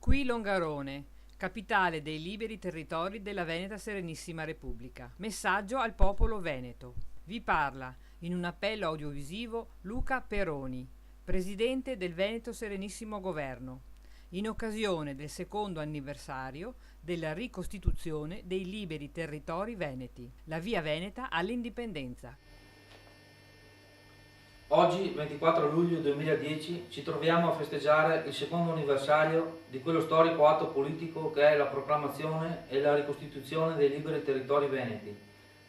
Qui Longarone, capitale dei liberi territori della Veneta Serenissima Repubblica. Messaggio al popolo veneto. Vi parla, in un appello audiovisivo, Luca Peroni, presidente del Veneto Serenissimo Governo, in occasione del secondo anniversario della ricostituzione dei liberi territori veneti, la Via Veneta all'indipendenza. Oggi, 24 luglio 2010, ci troviamo a festeggiare il secondo anniversario di quello storico atto politico che è la proclamazione e la ricostituzione dei liberi territori veneti,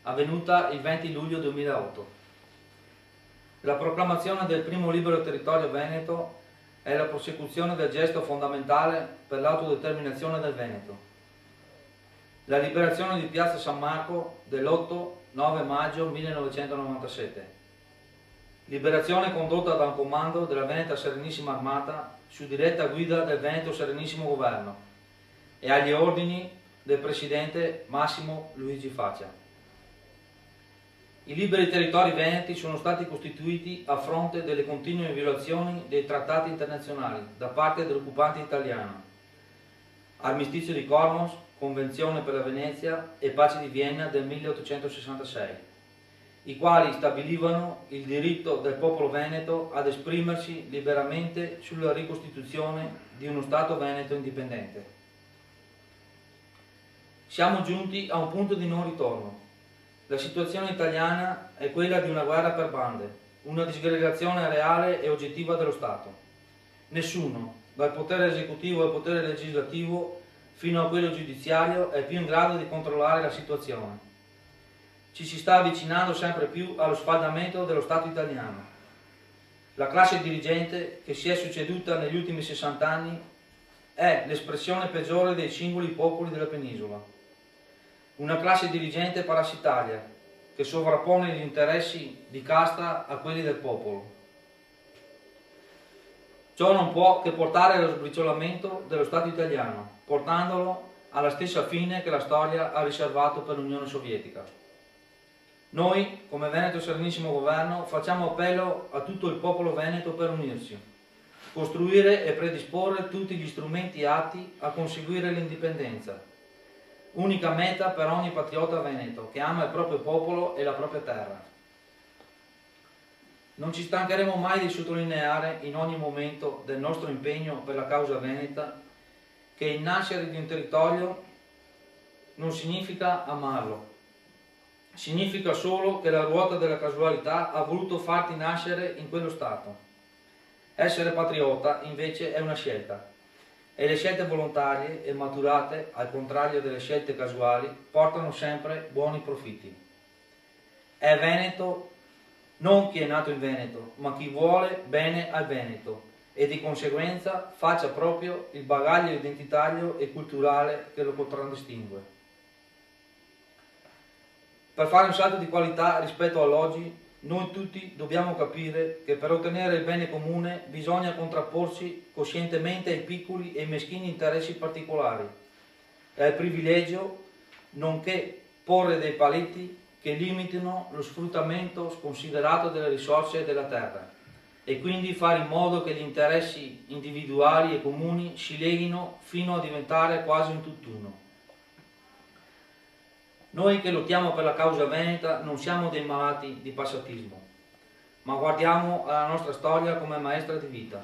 avvenuta il 20 luglio 2008. La proclamazione del primo libero territorio veneto è la prosecuzione del gesto fondamentale per l'autodeterminazione del Veneto. La liberazione di Piazza San Marco dell'8-9 maggio 1997. Liberazione condotta da un comando della Veneta Serenissima Armata su diretta guida del Veneto Serenissimo Governo e agli ordini del presidente Massimo Luigi Faccia. I liberi territori veneti sono stati costituiti a fronte delle continue violazioni dei trattati internazionali da parte dell'occupante italiano. Armistizio di Cormos, Convenzione per la Venezia e Pace di Vienna del 1866. I quali stabilivano il diritto del popolo veneto ad esprimersi liberamente sulla ricostituzione di uno Stato veneto indipendente. Siamo giunti a un punto di non ritorno. La situazione italiana è quella di una guerra per bande, una disgregazione reale e oggettiva dello Stato. Nessuno, dal potere esecutivo al potere legislativo fino a quello giudiziario, è più in grado di controllare la situazione. Ci si sta avvicinando sempre più allo sfaldamento dello Stato italiano. La classe dirigente che si è succeduta negli ultimi 60 anni è l'espressione peggiore dei singoli popoli della penisola. Una classe dirigente parassitaria che sovrappone gli interessi di casta a quelli del popolo. Ciò non può che portare allo sbriciolamento dello Stato italiano, portandolo alla stessa fine che la storia ha riservato per l'Unione Sovietica. Noi, come Veneto Serenissimo Governo, facciamo appello a tutto il popolo veneto per unirsi, costruire e predisporre tutti gli strumenti atti a conseguire l'indipendenza, unica meta per ogni patriota veneto che ama il proprio popolo e la propria terra. Non ci stancheremo mai di sottolineare in ogni momento del nostro impegno per la causa veneta che il nascere di un territorio non significa amarlo. Significa solo che la ruota della casualità ha voluto farti nascere in quello stato. Essere patriota invece è una scelta e le scelte volontarie e maturate, al contrario delle scelte casuali, portano sempre buoni profitti. È Veneto non chi è nato in Veneto, ma chi vuole bene al Veneto e di conseguenza faccia proprio il bagaglio identitario e culturale che lo contraddistingue. Per fare un salto di qualità rispetto all'oggi, noi tutti dobbiamo capire che per ottenere il bene comune bisogna contrapporsi coscientemente ai piccoli e meschini interessi particolari e al privilegio, nonché porre dei paletti che limitino lo sfruttamento sconsiderato delle risorse della terra e quindi fare in modo che gli interessi individuali e comuni si leghino fino a diventare quasi un tutt'uno. Noi che lottiamo per la causa veneta non siamo dei malati di passatismo, ma guardiamo alla nostra storia come maestra di vita,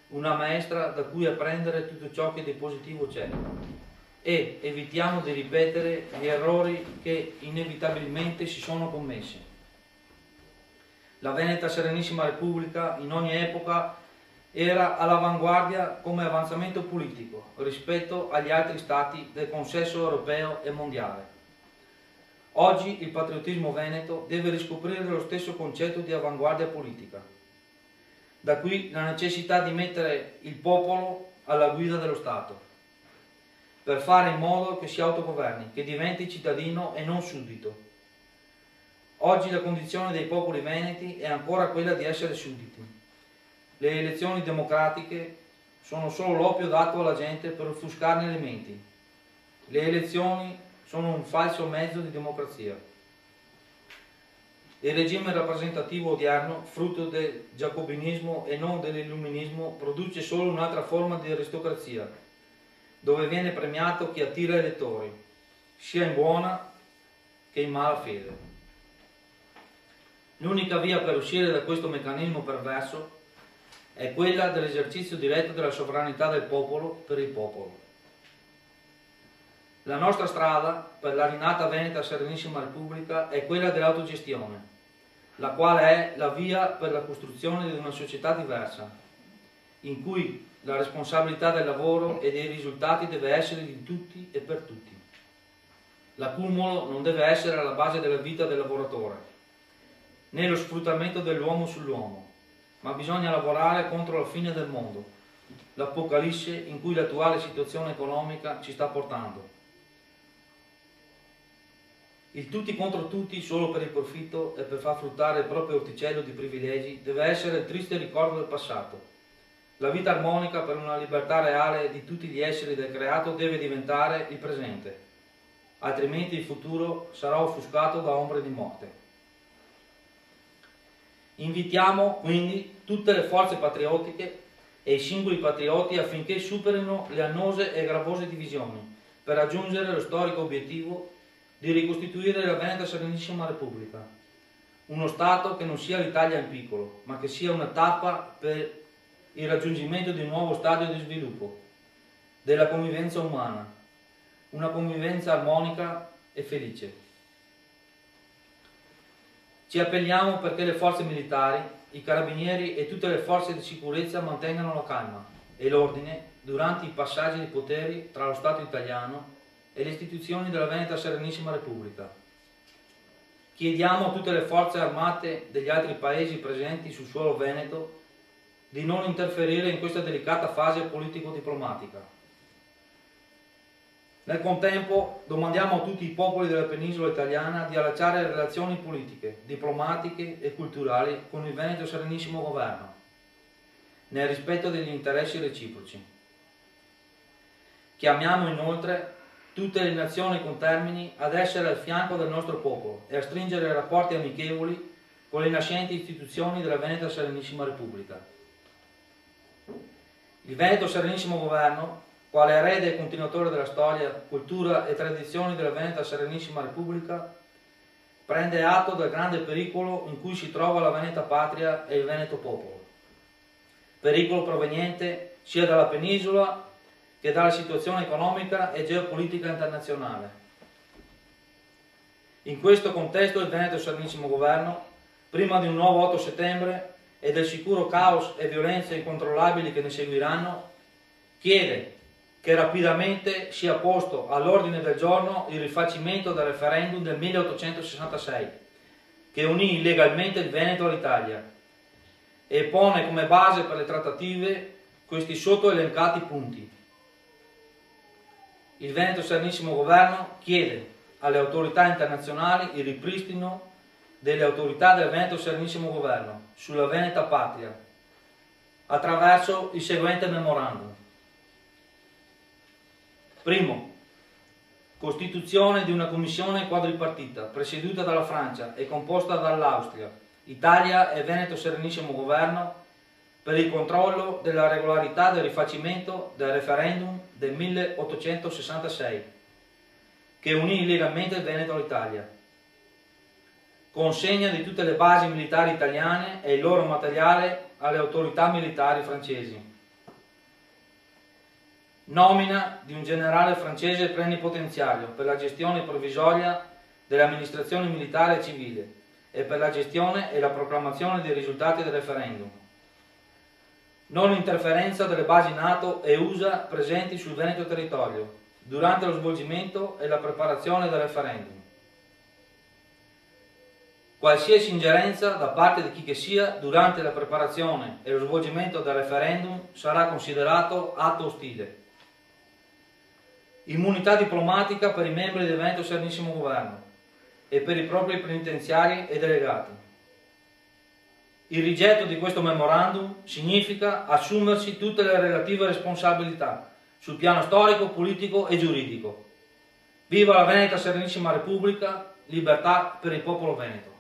una maestra da cui apprendere tutto ciò che di positivo c'è e evitiamo di ripetere gli errori che inevitabilmente si sono commessi. La Veneta Serenissima Repubblica in ogni epoca era all'avanguardia come avanzamento politico rispetto agli altri stati del consesso europeo e mondiale. Oggi il patriottismo veneto deve riscoprire lo stesso concetto di avanguardia politica. Da qui la necessità di mettere il popolo alla guida dello Stato, per fare in modo che si autogoverni, che diventi cittadino e non suddito. Oggi la condizione dei popoli veneti è ancora quella di essere sudditi. Le elezioni democratiche sono solo l'oppio dato alla gente per offuscarne le menti. Le elezioni sono un falso mezzo di democrazia. Il regime rappresentativo odierno, frutto del giacobinismo e non dell'illuminismo, produce solo un'altra forma di aristocrazia, dove viene premiato chi attira elettori, sia in buona che in mala fede. L'unica via per uscire da questo meccanismo perverso è quella dell'esercizio diretto della sovranità del popolo per il popolo. La nostra strada per la rinata Veneta Serenissima Repubblica è quella dell'autogestione, la quale è la via per la costruzione di una società diversa, in cui la responsabilità del lavoro e dei risultati deve essere di tutti e per tutti. L'accumulo non deve essere alla base della vita del lavoratore, né lo sfruttamento dell'uomo sull'uomo, ma bisogna lavorare contro la fine del mondo, l'apocalisse in cui l'attuale situazione economica ci sta portando. Il tutti contro tutti solo per il profitto e per far fruttare il proprio orticello di privilegi deve essere il triste ricordo del passato. La vita armonica per una libertà reale di tutti gli esseri del creato deve diventare il presente, altrimenti il futuro sarà offuscato da ombre di morte. Invitiamo quindi tutte le forze patriottiche e i singoli patrioti affinché superino le annose e gravose divisioni per raggiungere lo storico obiettivo di ricostituire la Veneta Serenissima Repubblica, uno Stato che non sia l'Italia in piccolo, ma che sia una tappa per il raggiungimento di un nuovo stadio di sviluppo, della convivenza umana, una convivenza armonica e felice. Ci appelliamo perché le forze militari, i carabinieri e tutte le forze di sicurezza mantengano la calma e l'ordine durante i passaggi di poteri tra lo Stato italiano e le istituzioni della Veneta Serenissima Repubblica. Chiediamo a tutte le forze armate degli altri paesi presenti sul suolo veneto di non interferire in questa delicata fase politico-diplomatica. Nel contempo domandiamo a tutti i popoli della penisola italiana di allacciare relazioni politiche, diplomatiche e culturali con il Veneto Serenissimo Governo, nel rispetto degli interessi reciproci. Chiamiamo inoltre tutte le nazioni contermini ad essere al fianco del nostro popolo e a stringere rapporti amichevoli con le nascenti istituzioni della Veneta Serenissima Repubblica. Il Veneto Serenissimo Governo, quale erede e continuatore della storia, cultura e tradizioni della Veneta Serenissima Repubblica, prende atto del grande pericolo in cui si trova la Veneta Patria e il Veneto Popolo. Pericolo proveniente sia dalla penisola che dalla situazione economica e geopolitica internazionale. In questo contesto il Veneto Serenissimo Governo, prima di un nuovo 8 settembre e del sicuro caos e violenze incontrollabili che ne seguiranno, chiede che rapidamente sia posto all'ordine del giorno il rifacimento del referendum del 1866, che unì illegalmente il Veneto all'Italia e pone come base per le trattative questi sottoelencati punti. Il Veneto Serenissimo Governo chiede alle autorità internazionali il ripristino delle autorità del Veneto Serenissimo Governo sulla Veneta Patria attraverso il seguente memorandum. Primo, costituzione di una commissione quadripartita presieduta dalla Francia e composta dall'Austria, Italia e Veneto Serenissimo Governo per il controllo della regolarità del rifacimento del referendum del 1866, che unì illegalmente il Veneto all'Italia. Consegna di tutte le basi militari italiane e il loro materiale alle autorità militari francesi. Nomina di un generale francese plenipotenziario per la gestione provvisoria delle amministrazioni militare e civile e per la gestione e la proclamazione dei risultati del referendum. Non interferenza delle basi NATO e USA presenti sul Veneto territorio durante lo svolgimento e la preparazione del referendum. Qualsiasi ingerenza da parte di chi che sia durante la preparazione e lo svolgimento del referendum sarà considerato atto ostile. Immunità diplomatica per i membri del Veneto Serenissimo Governo e per i propri penitenziari e delegati. Il rigetto di questo memorandum significa assumersi tutte le relative responsabilità sul piano storico, politico e giuridico. Viva la Veneta Serenissima Repubblica, libertà per il popolo veneto.